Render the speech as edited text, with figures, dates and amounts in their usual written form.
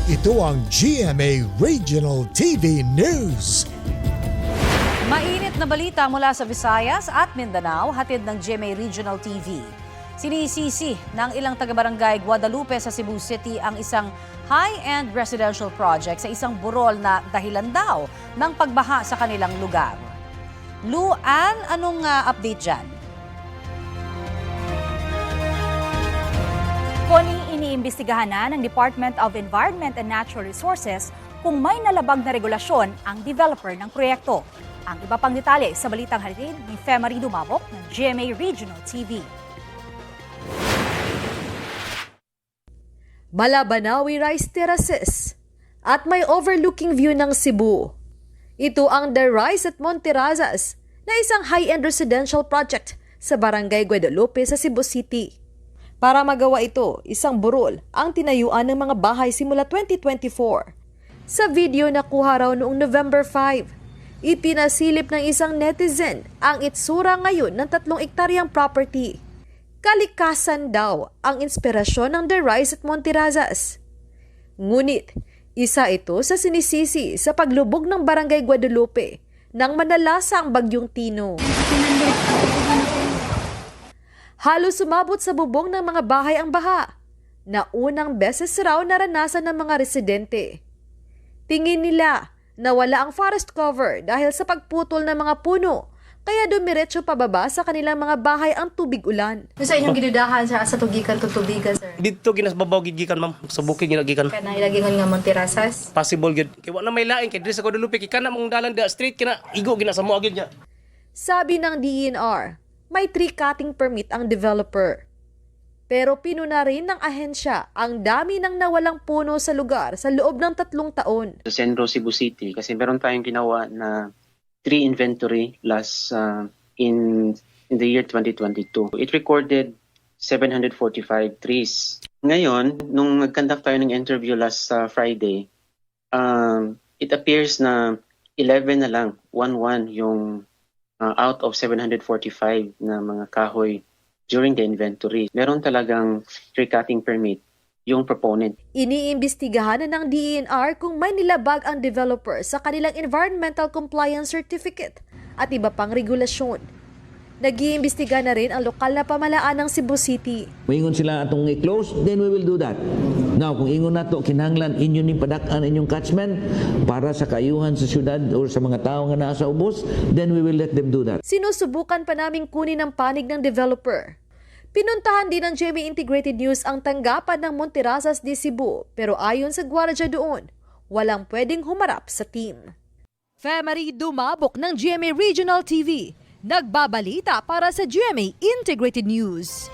Ito ang GMA Regional TV News. Mainit na balita mula sa Visayas at Mindanao, hatid ng GMA Regional TV. Sinisisi ng ilang taga-barangay Guadalupe sa Cebu City ang isang high-end residential project sa isang burol na dahilan daw ng pagbaha sa kanilang lugar. Luan, anong update dyan? Koning iniimbestigahan na ng Department of Environment and Natural Resources kung may nalabag na regulasyon ang developer ng proyekto. Ang iba pang detalye sa balitang hatid ni Femari Dumabok ng GMA Regional TV. Malabanawi Rice Terraces at may overlooking view ng Cebu. Ito ang The Rice at Monterrazas na isang high-end residential project sa Barangay Guadalupe sa Cebu City. Para magawa ito, isang burol ang tinayuan ng mga bahay simula 2024. Sa video na kuha raw noong November 5, ipinasilip ng isang netizen ang itsura ngayon ng 3 ektaryang property. Kalikasan daw ang inspirasyon ng The Rice at Monterrazas. Ngunit, isa ito sa sinisisi sa paglubog ng Barangay Guadalupe nang manalasa ang bagyong Tino. Halos sumabot sa bubong ng mga bahay ang baha, na unang beses raw naranasan ng mga residente. Tingin nila na wala ang forest cover dahil sa pagputol ng mga puno, kaya dumiretso pababa sa kanilang mga bahay ang tubig ulan. Sa inyong gidudahan sa tubigan to tubigan, sir? Dito ginasbabaw gigikan ma'am, sa bukid ginagikan. Kaya nailagingon nga Monterrazas? Possible gid. Kay wala may lain kay diri sa Guadalupe kay kana mong dalan da street kina igo gina sa mo agid nya. Sabi ng DENR, may tree cutting permit ang developer. Pero pinuna rin ng ahensya ang dami ng nawalang puno sa lugar sa loob ng 3 taon. Sa Centro Cebu City kasi meron tayong ginawa na tree inventory last in the year 2022. It recorded 745 trees. Ngayon, nung nag-conduct tayo ng interview last Friday, it appears na 11 na lang, 11 yung out of 745 na mga kahoy during the inventory. Meron talagang tree cutting permit yung proponent. Iniimbestigahan na ng DENR kung may nilabag ang developer sa kanilang Environmental Compliance Certificate at iba pang regulasyon. Nag-iimbestiga na rin ang lokal na pamahalaan ng Cebu City. Ingon sila atong i-close, then we will do that. Now, kung ingon nato kinahanglan inyo ning padak-an inyong catchment para sa kayuhan sa syudad o sa mga tao nga naa sa ubos, then we will let them do that. Sinusubukan pa naming kunin ang panig ng developer. Pinuntahan din ng GMA Integrated News ang tanggapan ng Monterrazas de Cebu, pero ayon sa gwardiya doon, walang pwedeng humarap sa team. Femari Dumabok ng GMA Regional TV, nagbabalita para sa GMA Integrated News.